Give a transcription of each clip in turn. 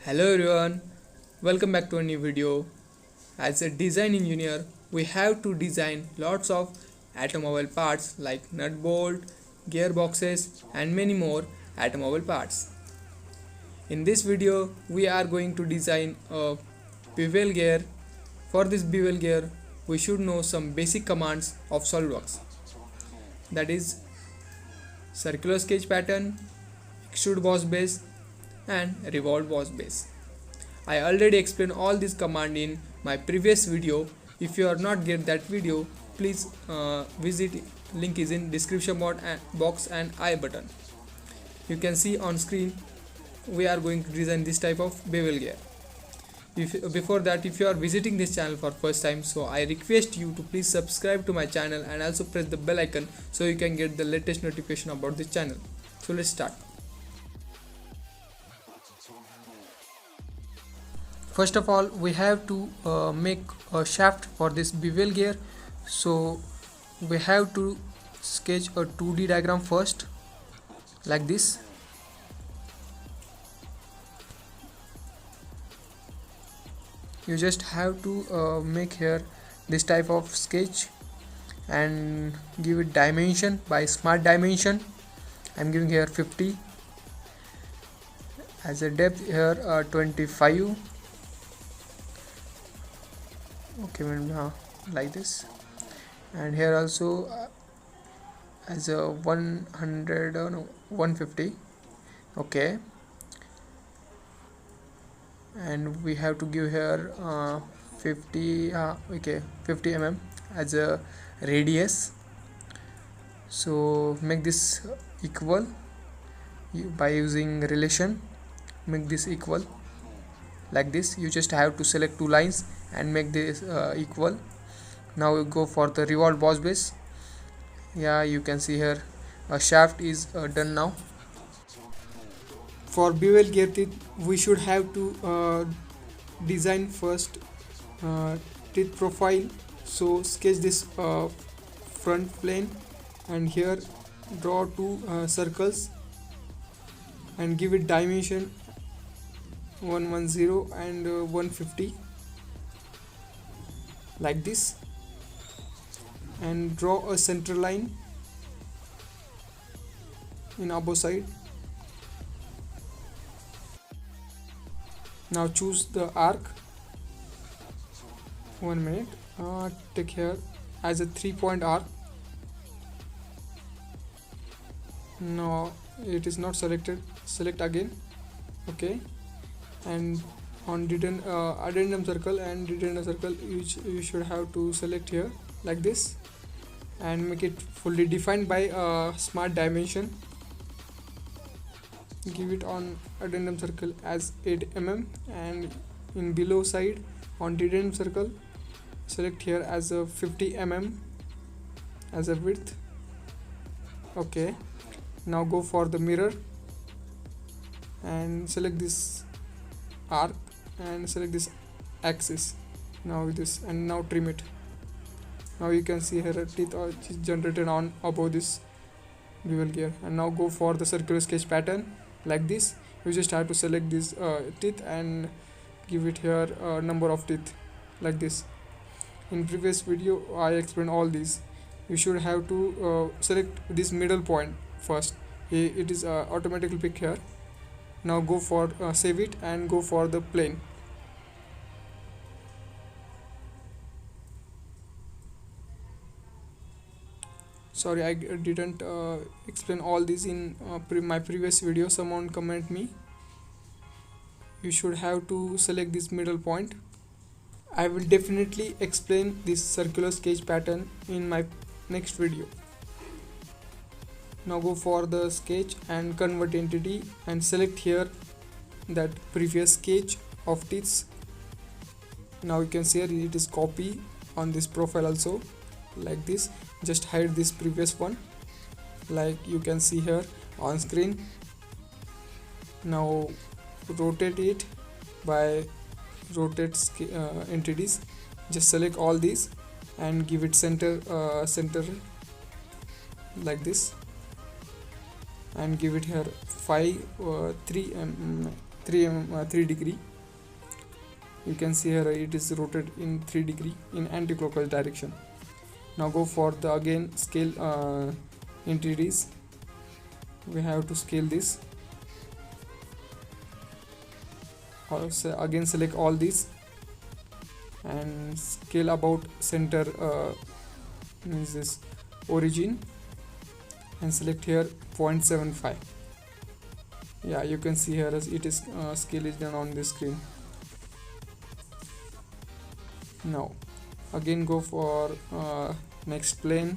Hello everyone, welcome back to a new video. As a design engineer, we have to design lots of automobile parts like nut bolt, gearboxes and many more automobile parts. In this video, we are going to design a bevel gear. For this bevel gear, we should know some basic commands of SolidWorks. That is circular sketch pattern, extrude boss base and revolved boss base. I already explained all these commands in my previous video. If you are not get that video, please visit. Link is in description box and I button. You can see on screen we are going to design this type of bevel gear. Before that, if you are visiting this channel for first time, so I request you to please subscribe to my channel and also press the bell icon so you can get the latest notification about this channel. So let's start. First of all, we have to make a shaft for this bevel gear. So we have to sketch a 2D diagram first, like this. You just have to make here this type of sketch and give it dimension by smart dimension. I'm giving here 50, as a depth here 25. Okay, like this, and here also as a 100 no 150. Okay, and we have to give here 50 okay 50 mm as a radius. So make this equal by using relation. Make this equal like this. You just have to select two lines and make this equal. Now we go for the revolved boss base. Yeah, you can see here a shaft is done now. For bevel gear teeth, we should have to design first teeth profile. So sketch this front plane and here draw two circles and give it dimension 110 and 150 like this, and draw a center line in opposite side. Now choose the arc. 1 minute. Take here as a 3-point arc. No, it is not selected. Select again. Okay, and on addendum circle and detendum circle, you should have to select here like this and make it fully defined by smart dimension. Give it on addendum circle as 8 mm, and in below side on detendum circle select here as a 50 mm as a width. Okay, now go for the mirror and select this arc and select this axis. Now this, and now trim it. Now you can see here a teeth is generated on above this bevel gear. And now go for the circular sketch pattern like this. You just have to select this teeth and give it here a number of teeth like this. In previous video I explained all these. You should have to select this middle point first. It is automatically picked here. Now go for save it and go for the plane. Sorry, I didn't explain all this in my previous video. Someone comment me. You should have to select this middle point. I will definitely explain this circular sketch pattern in my next video. Now go for the sketch and convert entity and select here that previous sketch of teeth. Now you can see here it is copy on this profile also like this. Just hide this previous one like you can see here on screen. Now rotate it by rotate entities. Just select all these and give it center like this, and give it here 3 3 degree. You can see here it is rotated in 3 degree in anti-clockwise direction. Now go for the again scale entities. We have to scale this. Also again select all these and scale about center, means this origin, and select here 0.75. Yeah, you can see here as it is scale is done on the screen. Now again go for next plane.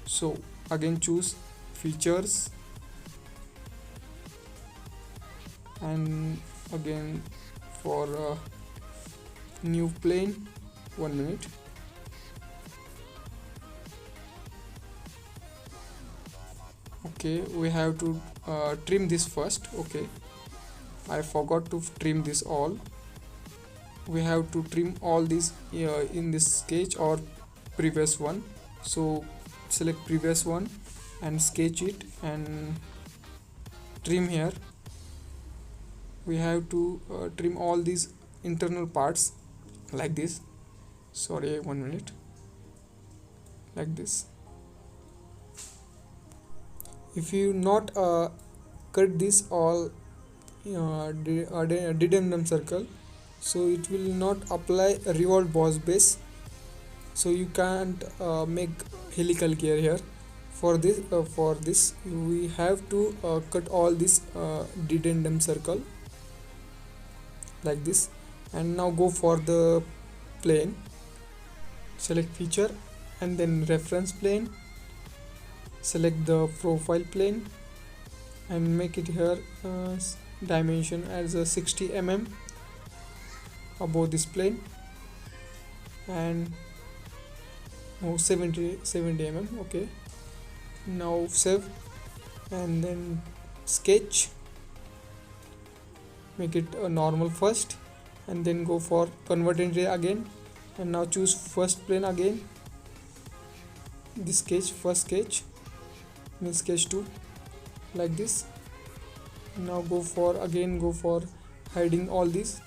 So again choose features and again for new plane. 1 minute. Okay, we have to trim this first. Okay, I forgot to trim this all. We have to trim all these in this sketch or previous one. So select previous one and sketch it and trim here. We have to trim all these internal parts like this. Sorry, 1 minute. Like this. If you not cut this all addendum circle, so it will not apply a revolved boss base, so you can't make helical gear here. For this we have to cut all this addendum circle like this. And now go for the plane, select feature and then reference plane, select the profile plane and make it here dimension as a 60 mm above this plane and 70 mm. Okay, now save and then sketch, make it a normal first and then go for convert entity again, and now choose first plane again, this sketch, first sketch means sketch 2 like this. Now go for hiding all this,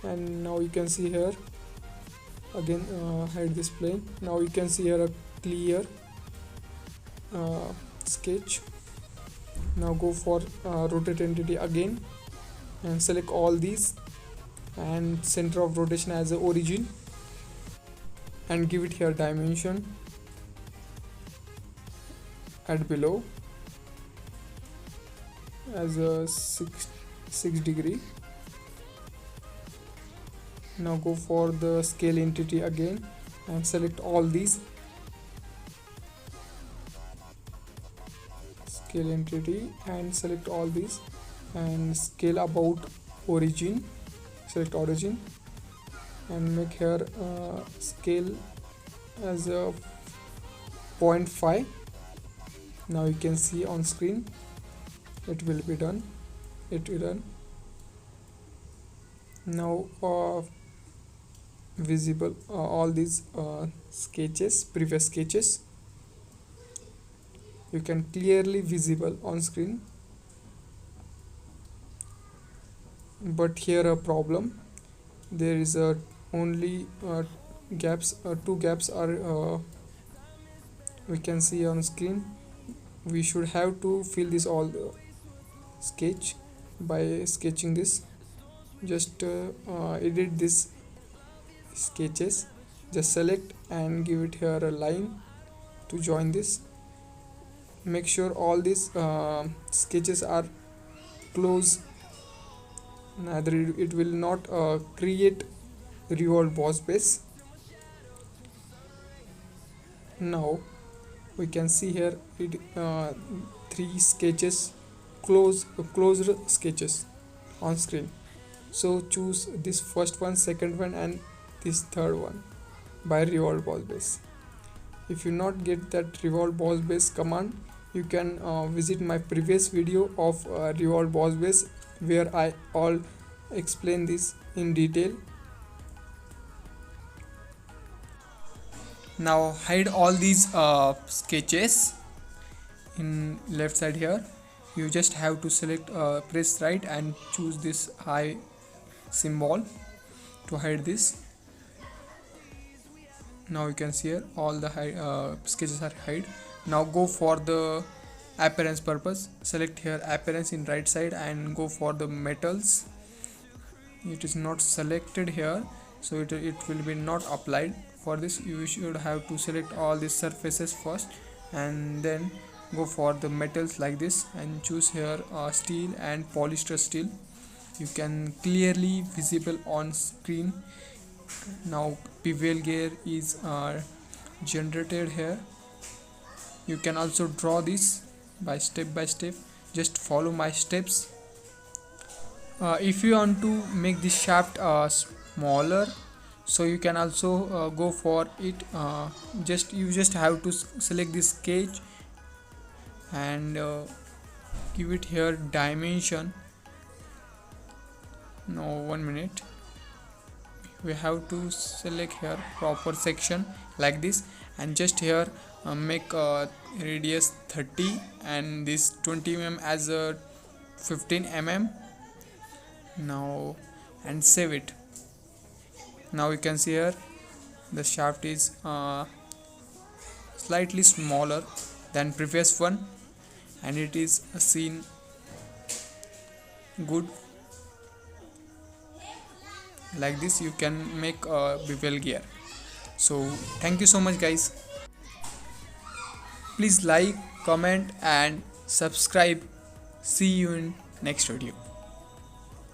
and now you can see here again hide this plane. Now you can see here a clear sketch. Now go for rotate entity again and select all these and center of rotation as a origin and give it here dimension at below as a 6 degree. Now go for the scale entity again and select all these scale entity and select all these and scale about origin, select origin and make here scale as a 0.5. Now you can see on screen it will be done. Now visible all these sketches, previous sketches, you can clearly visible on screen. But here a problem, there is a only gaps, 2 gaps are we can see on screen. We should have to fill this all sketch by sketching this. Just edit this sketches, just select and give it here a line to join this. Make sure all these sketches are close, neither it will not create revolved boss base. Now we can see here it 3 sketches, closed sketches on screen. So choose this first one, second one and this third one by revolved boss base. If you not get that revolved boss base command, you can visit my previous video of revolved boss base where I all explain this in detail. Now hide all these sketches in left side here you just have to select press right and choose this high symbol to hide this. Now you can see here all the sketches are hide. Now go for the appearance purpose, select here appearance in right side and go for the metals. It is not selected here, so it will be not applied. For this you should have to select all these surfaces first and then go for the metals like this and choose here steel and polyester steel. You can clearly visible on screen. Now Bevel Gear is generated here. You can also draw this by step, just follow my steps. If you want to make this shaft smaller, so you can also go for it. You just have to select this sketch and give it here dimension. Now 1 minute, we have to select here proper section like this and just here make radius 30 and this 20 mm as a 15 mm. Now and save it. Now you can see here the shaft is slightly smaller than previous one and it is seen good. Like this you can make a bevel gear. So thank you so much guys. Please like, comment and subscribe. See you in next video.